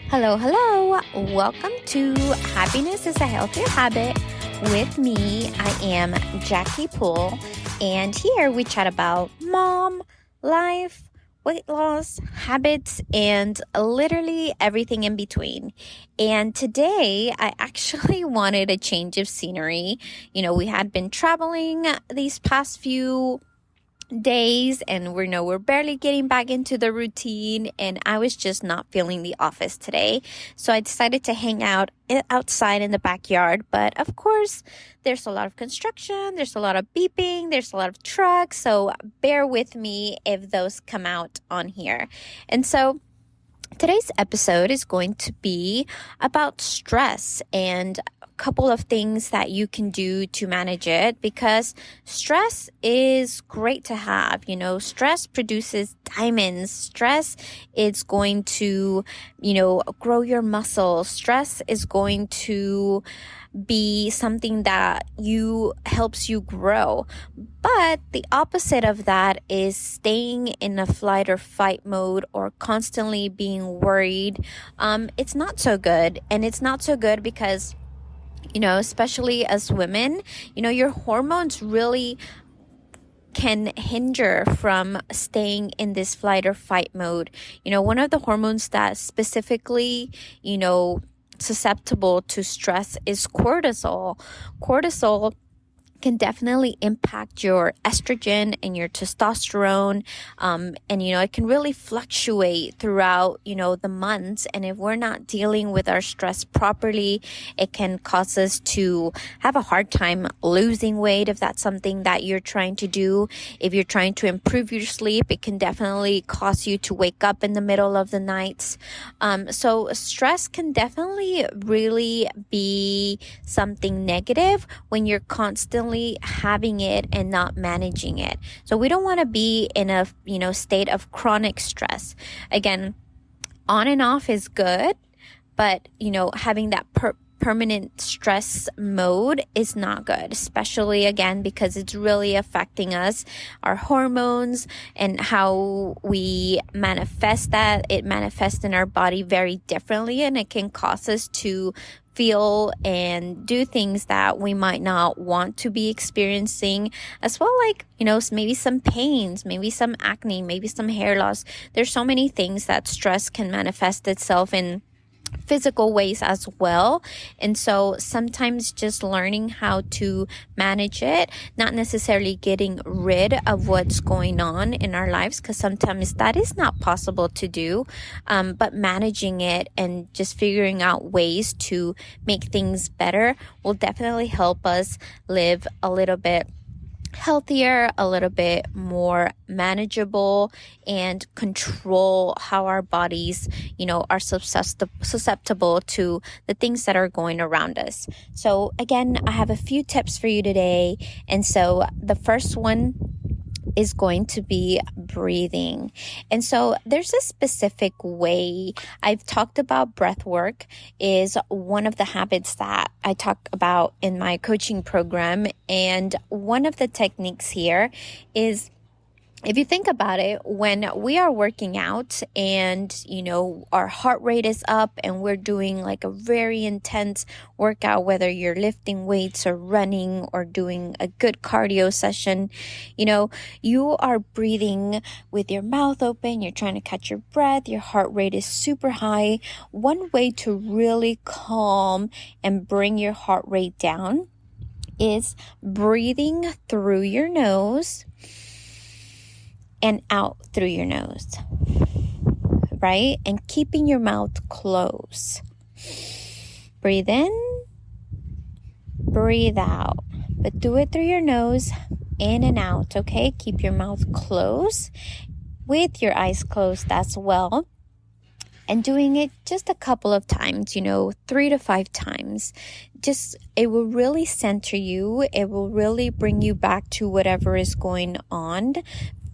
Hello, hello. Welcome to Happiness is a Healthier Habit. With me, I am Jackie Poole, and here we chat about mom, life, weight loss, habits, and literally everything in between. And today, I actually wanted a change of scenery. We had been traveling these past few days and we're barely getting back into the routine, and I was just not feeling the office today, so I decided to hang out outside in the backyard. But of course, there's a lot of construction, there's a lot of beeping, there's a lot of trucks, so bear with me if those come out on here. And so today's episode is going to be about stress and a couple of things that you can do to manage it, because stress is great to have. Stress produces diamonds. Stress is going to, grow your muscles. Stress is going to be something that helps you grow. But the opposite of that is staying in a flight or fight mode or constantly being worried. It's not so good. And it's not so good because, especially as women, your hormones really can hinder from staying in this flight or fight mode. One of the hormones that specifically, susceptible to stress is cortisol. Cortisol can definitely impact your estrogen and your testosterone. And it can really fluctuate throughout, the months. And if we're not dealing with our stress properly, it can cause us to have a hard time losing weight if that's something that you're trying to do. If you're trying to improve your sleep, it can definitely cause you to wake up in the middle of the nights. So stress can definitely really be something negative when you're constantly having it and not managing it. So we don't want to be in a state of chronic stress. Again, on and off is good, but having that permanent stress mode is not good, especially again because it's really affecting us, our hormones, and how we manifest that. It manifests in our body very differently, and it can cause us to feel and do things that we might not want to be experiencing as well, like maybe some pains, maybe some acne, maybe some hair loss. There's so many things that stress can manifest itself in physical ways as well. And so sometimes just learning how to manage it, not necessarily getting rid of what's going on in our lives, because sometimes that is not possible to do, but managing it and just figuring out ways to make things better will definitely help us live a little bit healthier, a little bit more manageable, and control how our bodies, are susceptible to the things that are going around us. So again, I have a few tips for you today. And so the first one is going to be breathing. And so there's a specific way. I've talked about breath work is one of the habits that I talk about in my coaching program. And one of the techniques here is, if you think about it, when we are working out and, our heart rate is up and we're doing like a very intense workout, whether you're lifting weights or running or doing a good cardio session, you are breathing with your mouth open, you're trying to catch your breath, your heart rate is super high. One way to really calm and bring your heart rate down is breathing through your nose and out through your nose, right? And keeping your mouth closed. Breathe in, breathe out, but do it through your nose, in and out, okay? Keep your mouth closed with your eyes closed as well. And doing it just a couple of times, 3 to 5 times. It will really center you. It will really bring you back to whatever is going on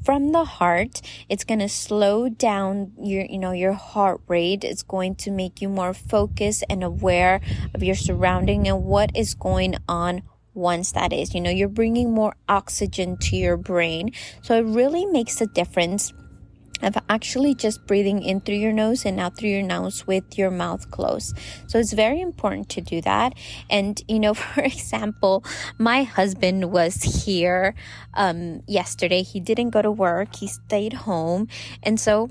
from the heart. It's going to slow down your heart rate. It's going to make you more focused and aware of your surrounding and what is going on once that is. You're bringing more oxygen to your brain. So it really makes a difference of actually just breathing in through your nose and out through your nose with your mouth closed. So it's very important to do that. And, for example, my husband was here yesterday. He didn't go to work. He stayed home. And so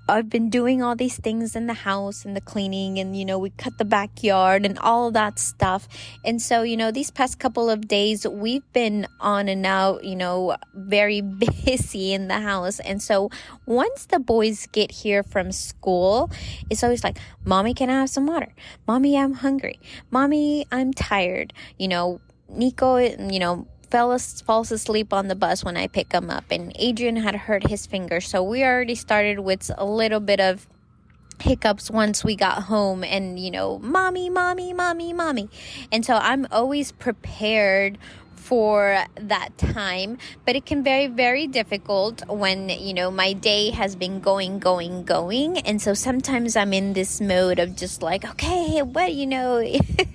I've been doing all these things in the house and the cleaning and, we cut the backyard and all that stuff. And so, these past couple of days, we've been on and out, very busy in the house. And so once the boys get here from school, it's always like, Mommy, can I have some water? Mommy, I'm hungry. Mommy, I'm tired. Nico, falls asleep on the bus when I pick him up, and Adrian had hurt his finger, so we already started with a little bit of hiccups once we got home, and mommy, and so I'm always prepared for that time, but it can be very, very difficult when my day has been going, and so sometimes I'm in this mode of just like, okay, what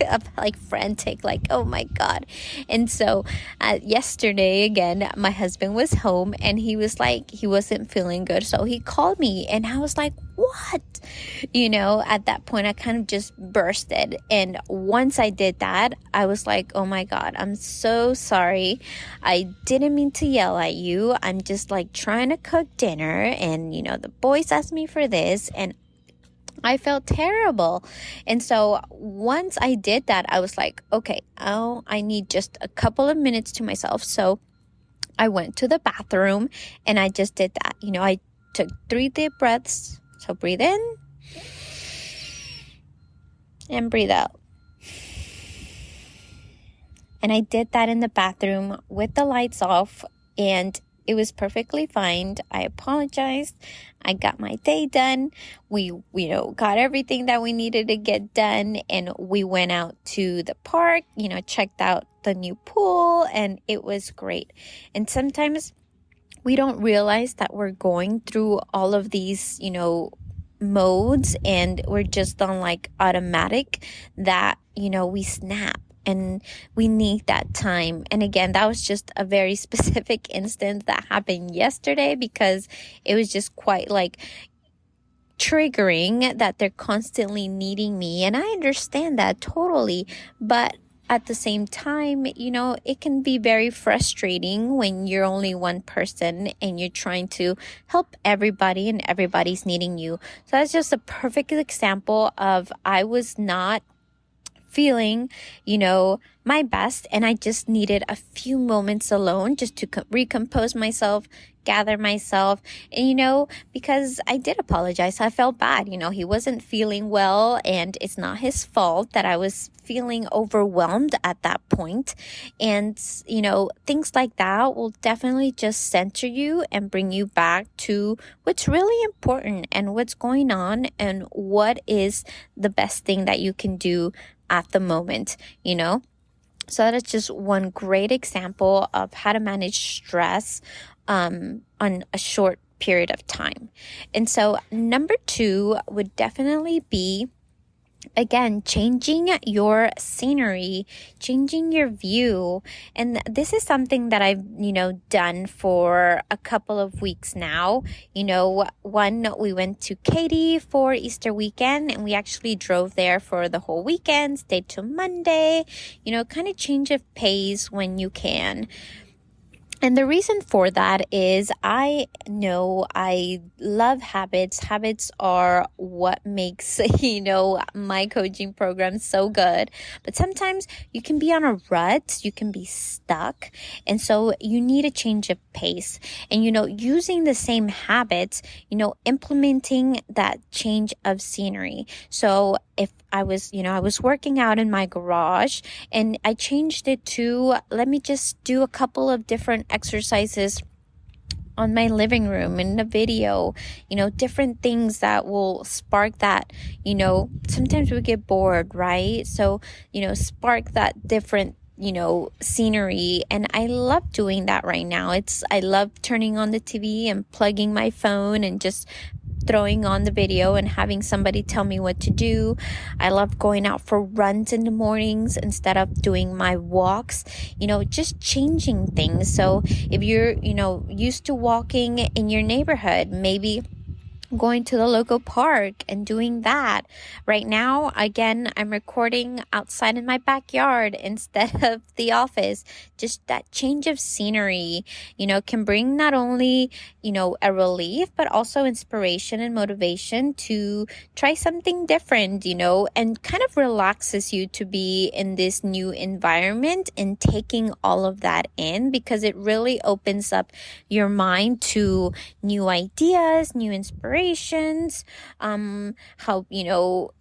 of like frantic, like, oh my god. And so yesterday again, my husband was home and he was like, he wasn't feeling good, so he called me and I was like, what? At that point I kind of just bursted, and once I did that, I was like, oh my god, I'm so sorry, I didn't mean to yell at you, I'm just like trying to cook dinner, and the boys asked me for this and I felt terrible. And so once I did that, I was like, okay, I need just a couple of minutes to myself. So I went to the bathroom and I just did that. I took 3 deep breaths. So breathe in and breathe out. And I did that in the bathroom with the lights off, and it was perfectly fine. I apologized. I got my day done. We, got everything that we needed to get done, and we went out to the park, checked out the new pool, and it was great. And sometimes we don't realize that we're going through all of these, modes, and we're just on like automatic that, we snap. And we need that time. And again, that was just a very specific instance that happened yesterday, because it was just quite like triggering that they're constantly needing me. And I understand that totally. But at the same time, it can be very frustrating when you're only one person and you're trying to help everybody and everybody's needing you. So that's just a perfect example of I was not feeling, my best, and I just needed a few moments alone just to recompose myself, gather myself, and because I did apologize. I felt bad. He wasn't feeling well, and it's not his fault that I was feeling overwhelmed at that point. And things like that will definitely just center you and bring you back to what's really important and what's going on and what is the best thing that you can do at the moment. So that is just one great example of how to manage stress on a short period of time. And so number 2 would definitely be, again, changing your scenery, changing your view. And this is something that I've, done for a couple of weeks now. One, we went to Katy for Easter weekend, and we actually drove there for the whole weekend, stayed till Monday, kind of change of pace when you can. And the reason for that is I know I love habits. Habits are what makes, my coaching program so good. But sometimes you can be on a rut, you can be stuck. And so you need a change of pace. And, using the same habits, implementing that change of scenery. So if I was working out in my garage, and I changed it to, let me just do a couple of different exercises on my living room in the video, different things that will spark that, sometimes we get bored, right? So, spark that different scenery. And I love doing that right now. I love turning on the TV and plugging my phone and just throwing on the video and having somebody tell me what to do. I love going out for runs in the mornings instead of doing my walks, just changing things. So if you're, used to walking in your neighborhood, maybe going to the local park and doing that. Right now, again, I'm recording outside in my backyard instead of the office. Just that change of scenery, can bring not only, a relief, but also inspiration and motivation to try something different, and kind of relaxes you to be in this new environment and taking all of that in, because it really opens up your mind to new ideas, new inspirations, how,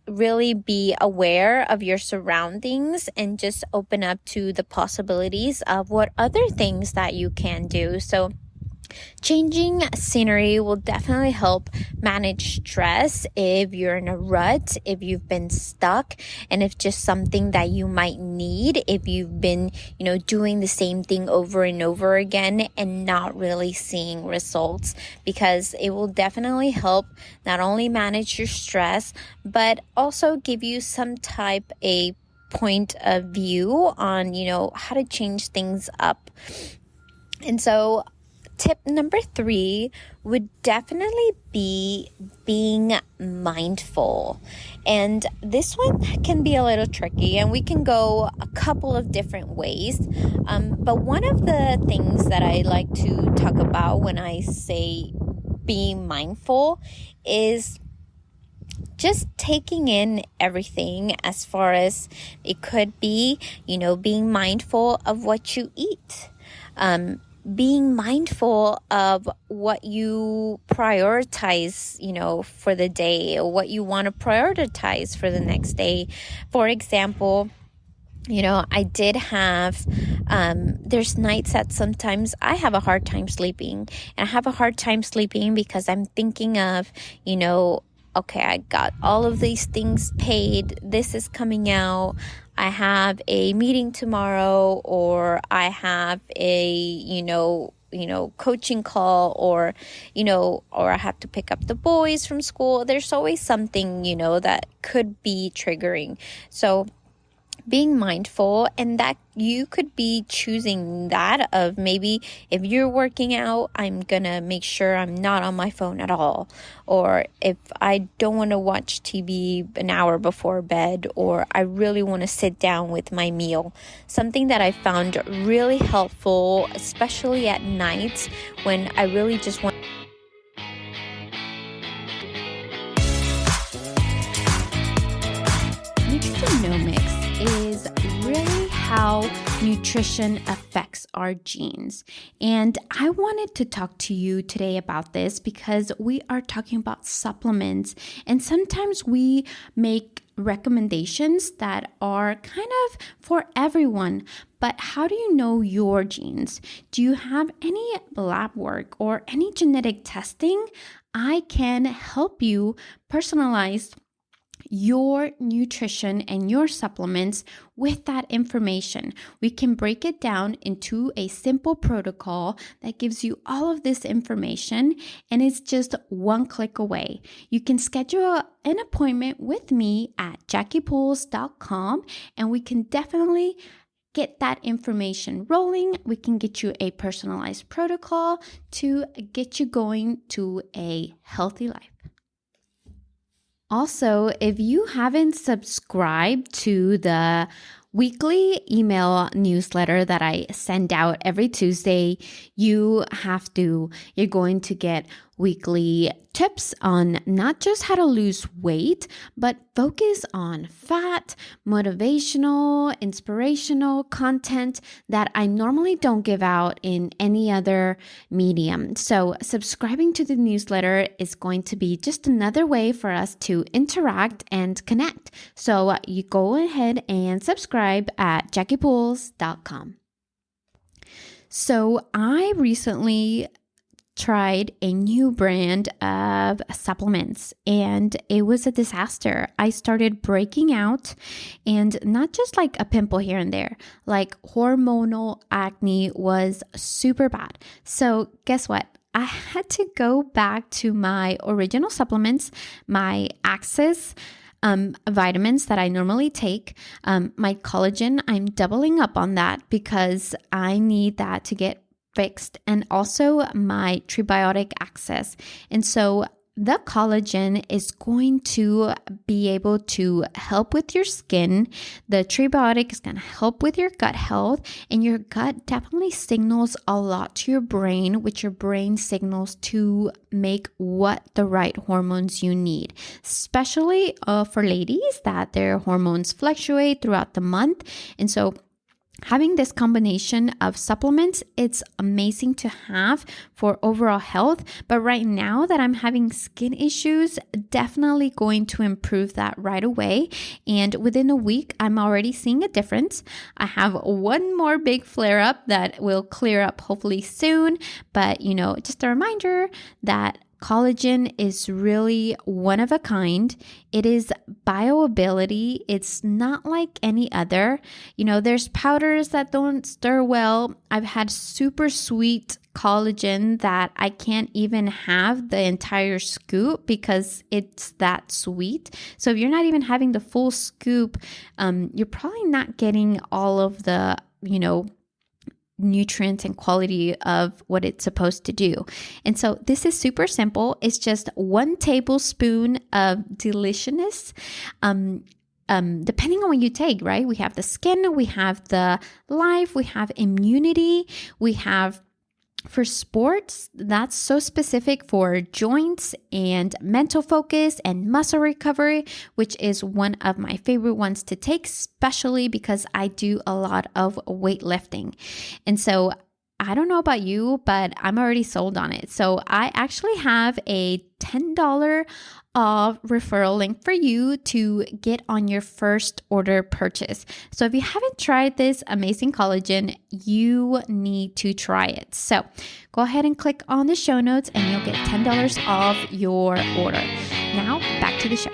really be aware of your surroundings and just open up to the possibilities of what other things that you can do. So changing scenery will definitely help manage stress if you're in a rut, if you've been stuck, and if just something that you might need if you've been, doing the same thing over and over again and not really seeing results, because it will definitely help not only manage your stress, but also give you some type a point of view on, how to change things up. And so tip number 3 would definitely be being mindful. And this one can be a little tricky, and we can go a couple of different ways. But one of the things that I like to talk about when I say being mindful is just taking in everything, as far as it could be, being mindful of what you eat. Being mindful of what you prioritize, for the day, or what you want to prioritize for the next day. For example, I did have, there's nights that sometimes I have a hard time sleeping. And I have a hard time sleeping because I'm thinking of, okay, I got all of these things paid. This is coming out. I have a meeting tomorrow, or I have a, coaching call, or I have to pick up the boys from school. There's always something, that could be triggering. So being mindful, and that you could be choosing that of, maybe if you're working out, I'm gonna make sure I'm not on my phone at all. Or if I don't want to watch TV an hour before bed, or I really want to sit down with my meal. Something that I found really helpful, especially at nights when I really just want Nutrigenomics is really how nutrition affects our genes. And I wanted to talk to you today about this because we are talking about supplements, and sometimes we make recommendations that are kind of for everyone. But how do you know your genes? Do you have any lab work or any genetic testing? I can help you personalize your nutrition and your supplements with that information. We can break it down into a simple protocol that gives you all of this information, and it's just one click away. You can schedule an appointment with me at JackiePools.com, and we can definitely get that information rolling. We can get you a personalized protocol to get you going to a healthy life. Also, if you haven't subscribed to the weekly email newsletter that I send out every Tuesday, you're going to get weekly tips on not just how to lose weight, but focus on fat, motivational, inspirational content that I normally don't give out in any other medium. So subscribing to the newsletter is going to be just another way for us to interact and connect. So you go ahead and subscribe at JackiePools.com. So I recently tried a new brand of supplements, and it was a disaster. I started breaking out, and not just like a pimple here and there, like hormonal acne was super bad. So guess what? I had to go back to my original supplements, my Access vitamins that I normally take. My collagen, I'm doubling up on that because I need that to get fixed, and also my Trebiotic Access. And so the collagen is going to be able to help with your skin. The Trebiotic is going to help with your gut health, and your gut definitely signals a lot to your brain, which your brain signals to make what the right hormones you need, especially for ladies that their hormones fluctuate throughout the month. And so having this combination of supplements, it's amazing to have for overall health. But right now that I'm having skin issues, definitely going to improve that right away. And within a week, I'm already seeing a difference. I have one more big flare up that will clear up hopefully soon. But, just a reminder that collagen is really one of a kind. It is bioavailability. It's not like any other. There's powders that don't stir well. I've had super sweet collagen that I can't even have the entire scoop because it's that sweet. So if you're not even having the full scoop, you're probably not getting all of the, nutrients and quality of what it's supposed to do. And so this is super simple. It's just 1 tablespoon of deliciousness. Depending on what you take, right? We have the skin, we have the life, we have immunity, we have for sports, that's so specific for joints and mental focus and muscle recovery, which is one of my favorite ones to take, especially because I do a lot of weightlifting. And so I don't know about you, but I'm already sold on it. So I actually have a $10 referral link for you to get on your first order purchase. So if you haven't tried this amazing collagen, you need to try it. So go ahead and click on the show notes and you'll get $10 off your order. Now back to the show.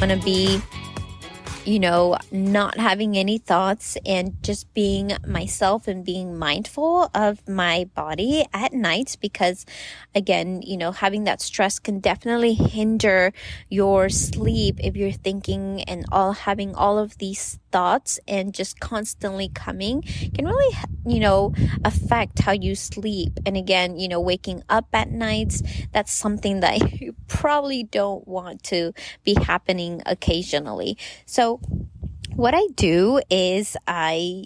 Want to be not having any thoughts and just being myself and being mindful of my body at night, because again, having that stress can definitely hinder your sleep if you're thinking and having all of these thoughts and just constantly coming can really, affect how you sleep. And again, waking up at nights, that's something that you probably don't want to be happening occasionally. So what I do is I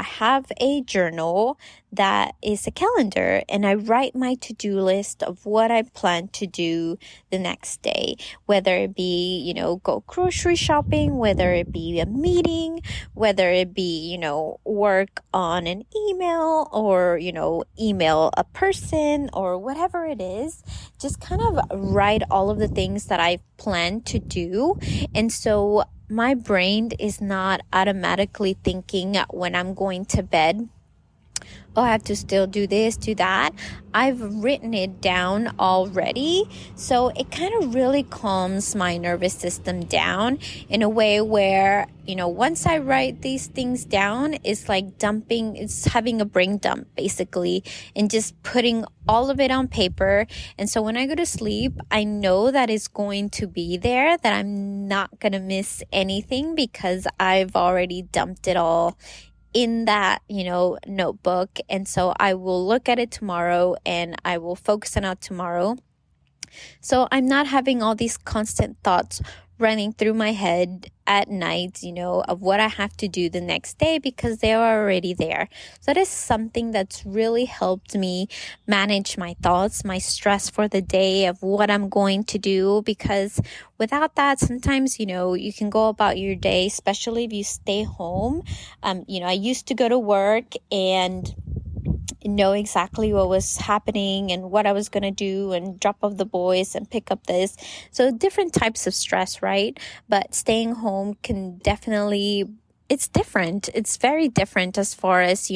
have a journal that is a calendar, and I write my to-do list of what I plan to do the next day, whether it be, go grocery shopping, whether it be a meeting, whether it be, work on an email or, email a person or whatever it is. Just kind of write all of the things that I plan to do. And so my brain is not automatically thinking when I'm going to bed, oh, I have to still do this, do that. I've written it down already. So it kind of really calms my nervous system down in a way where, once I write these things down, it's like it's having a brain dump basically, and just putting all of it on paper. And so when I go to sleep, I know that it's going to be there, that I'm not going to miss anything because I've already dumped it all in that, notebook. And so I will look at it tomorrow and I will focus on it tomorrow. So I'm not having all these constant thoughts running through my head at night, of what I have to do the next day because they are already there. So that is something that's really helped me manage my thoughts, my stress for the day of what I'm going to do, because without that, sometimes, you can go about your day, especially if you stay home. I used to go to work and know exactly what was happening and what I was going to do and drop off the boys and pick up this. So different types of stress, right? But staying home can definitely it's different. It's very different as far as,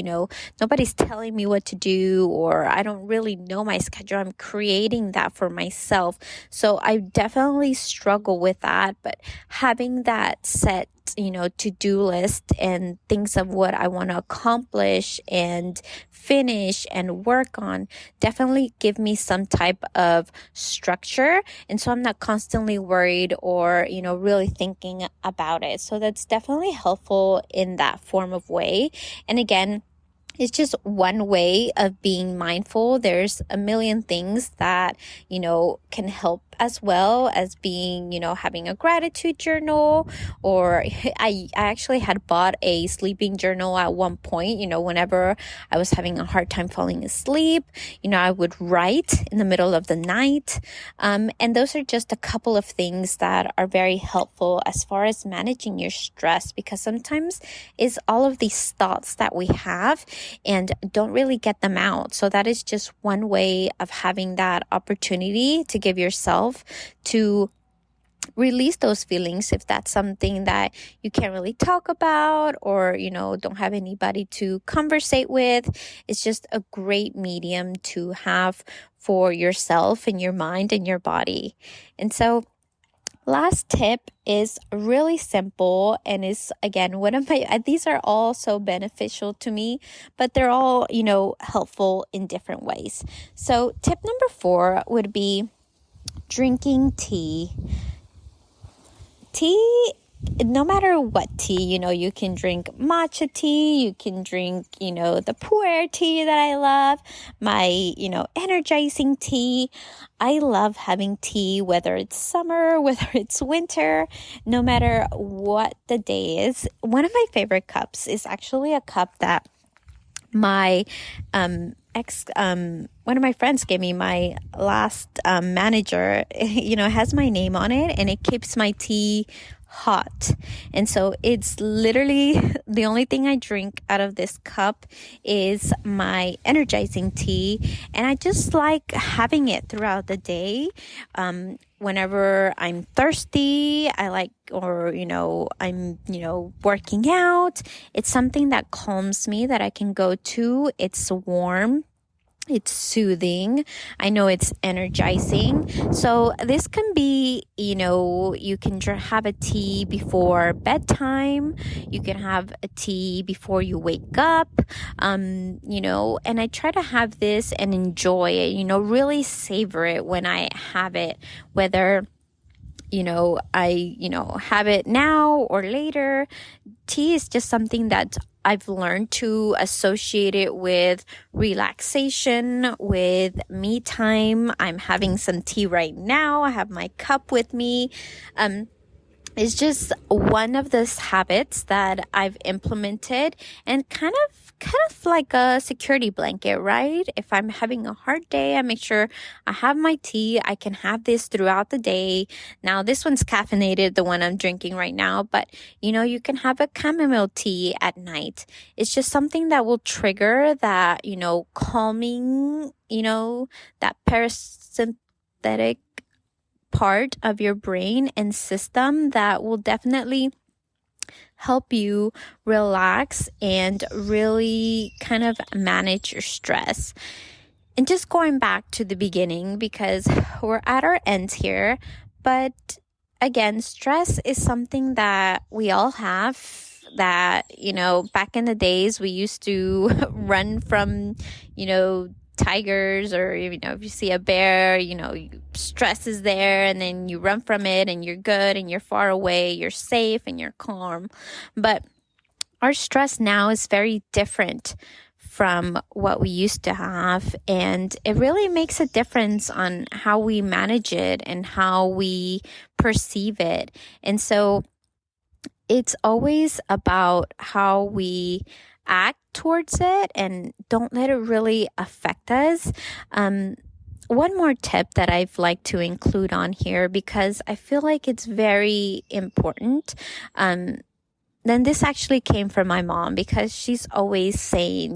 nobody's telling me what to do, or I don't really know my schedule. I'm creating that for myself. So I definitely struggle with that, but having that set to-do list and things of what I want to accomplish and finish and work on definitely give me some type of structure. And so I'm not constantly worried or, really thinking about it. So that's definitely helpful in that form of way. And again, it's just one way of being mindful. There's a million things that, can help as well as being, having a gratitude journal, or I actually had bought a sleeping journal at one point. Whenever I was having a hard time falling asleep, I would write in the middle of the night. And those are just a couple of things that are very helpful as far as managing your stress, because sometimes it's all of these thoughts that we have and don't really get them out. So that is just one way of having that opportunity to give yourself to release those feelings if that's something that you can't really talk about, or don't have anybody to conversate with. It's just a great medium to have for yourself and your mind and your body. And so last tip is really simple and is, again, these are all so beneficial to me, but they're all, helpful in different ways. So tip number 4 would be drinking tea. Tea, no matter what tea, you can drink matcha tea, you can drink, the pu'er tea that I love, my, energizing tea. I love having tea, whether it's summer, whether it's winter, no matter what the day is. One of my favorite cups is actually a cup that my one of my friends gave me. My last manager, has my name on it, and it keeps my tea hot. And so it's literally the only thing I drink out of this cup is my energizing tea, and I just like having it throughout the day. Whenever I'm thirsty, I'm working out, it's something that calms me that I can go to. It's warm, it's soothing. I know it's energizing. So this can be, you can have a tea before bedtime. You can have a tea before you wake up. And I try to have this and enjoy it, really savor it when I have it, whether I have it now or later. Tea is just something that I've learned to associate it with relaxation, with me time. I'm having some tea right now. I have my cup with me. It's just one of those habits that I've implemented, and kind of like a security blanket, right? If I'm having a hard day, I make sure I have my tea. I can have this throughout the day. Now, this one's caffeinated, the one I'm drinking right now, but you can have a chamomile tea at night. It's just something that will trigger that, calming, that parasympathetic part of your brain and system that will definitely help you relax and really kind of manage your stress. And just going back to the beginning, because we're at our ends here, but again, stress is something that we all have. That, back in the days, we used to run from, tigers, or if you see a bear, stress is there, and then you run from it, and you're good, and you're far away, you're safe, and you're calm. But our stress now is very different from what we used to have, and it really makes a difference on how we manage it and how we perceive it. And so it's always about how we act towards it and don't let it really affect us. One more tip that I've liked to include on here, because I feel like it's very important. Then this actually came from my mom, because she's always saying,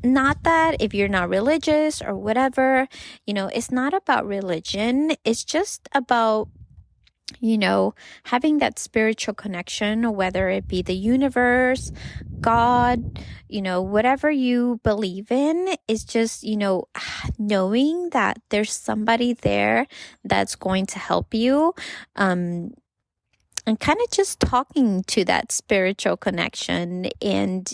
not that if you're not religious or whatever, it's not about religion. It's just about having that spiritual connection, whether it be the universe, God, whatever you believe in, is just, knowing that there's somebody there that's going to help you. And kind of just talking to that spiritual connection and,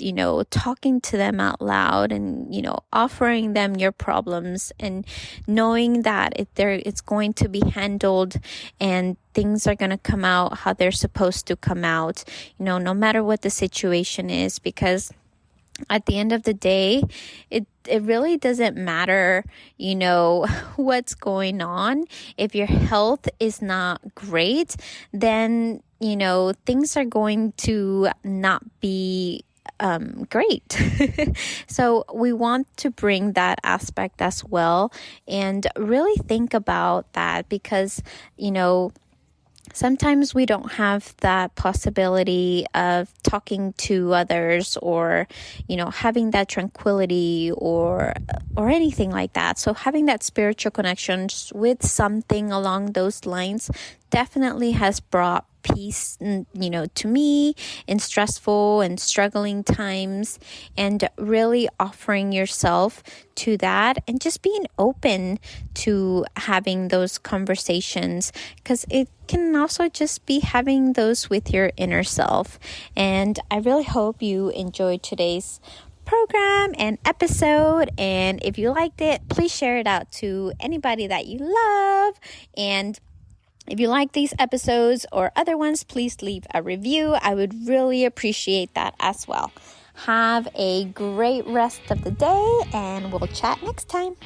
talking to them out loud and, offering them your problems and knowing that it's going to be handled and things are going to come out how they're supposed to come out, no matter what the situation is, because at the end of the day, it really doesn't matter, what's going on. If your health is not great, then, things are going to not be great. So we want to bring that aspect as well and really think about that because, sometimes we don't have that possibility of talking to others or, having that tranquility or anything like that. So having that spiritual connection with something along those lines definitely has brought peace, to me in stressful and struggling times, and really offering yourself to that and just being open to having those conversations, because it can also just be having those with your inner self. And I really hope you enjoyed today's program and episode, and if you liked it, please share it out to anybody that you love. And if you like these episodes or other ones, please leave a review. I would really appreciate that as well. Have a great rest of the day, and we'll chat next time.